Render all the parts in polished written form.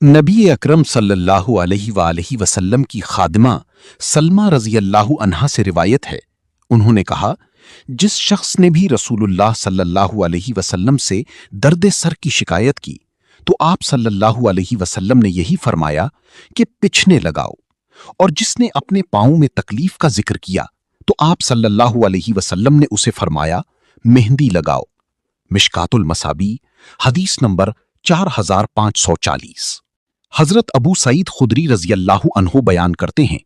नबी अकरम सल्लल्लाहु अलैहि वसल्लम की खादिमा सलमा रजी अल्लाह अन्हा से रिवायत है। उन्होंने कहा, जिस शख्स ने भी रसूलुल्लाह सल्लल्लाहु अलैहि वसल्लम से दर्द सर की शिकायत की तो आप सल्लल्लाहु अलैहि वसल्लम ने यही फरमाया कि पिछने लगाओ, और जिसने अपने पांव में तकलीफ का जिक्र किया तो आप सल्लल्लाहु अलैहि वसल्लम ने उसे फरमाया मेहंदी लगाओ। मिशकातुल मसाबी हदीस नंबर 4540। हजरत अबू सईद खुदरी रजी अल्लाह अन्हो बयान करते हैं,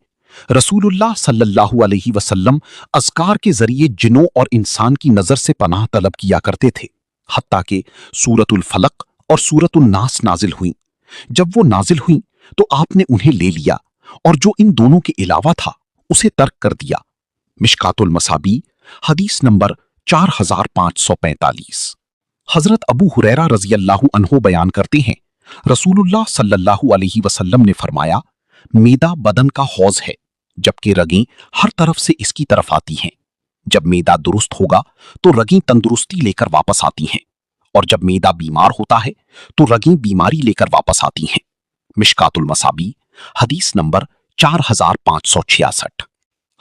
रसूलुल्लाह सल्लल्लाहु अलैहि वसल्लम अज़कार के जरिए जिनों और इंसान की नजर से पनाह तलब किया करते थे, हत्ता कि सूरतुल फलक और सूरतुल नास नाजिल हुई। जब वो नाजिल हुई तो आपने उन्हें ले लिया और जो इन दोनों के अलावा था उसे तर्क कर दिया। मिशकातुल मसाबी हदीस नंबर 4545। हजरत अबू हुरैरा रजी अल्लाह अन्हो बयान करते हैं, रसूलुल्लाह सल्लल्लाहु अलैहि वसल्लम ने फरमाया, मैदा बदन का हौज है, जबकि रगें हर तरफ से इसकी तरफ आती हैं। जब मैदा दुरुस्त होगा तो रगें तंदुरुस्ती लेकर वापस आती हैं, और जब मैदा बीमार होता है तो रगें बीमारी लेकर वापस आती हैं। मिशकातुल मसाबी हदीस नंबर 4566।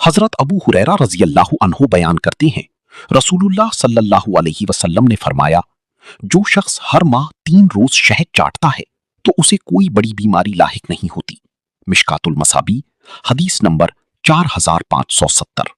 हजरत अबू हुरैरा रजी अल्लाह अन्हो बयान करते हैं, रसूलुल्लाह सल्लल्लाहु अलैहि वसल्लम ने फरमाया, जो शख्स हर माह 3 रोज शहद चाटता है तो उसे कोई बड़ी बीमारी लाहिक नहीं होती। मिशकातुल मसाबी हदीस नंबर 4570।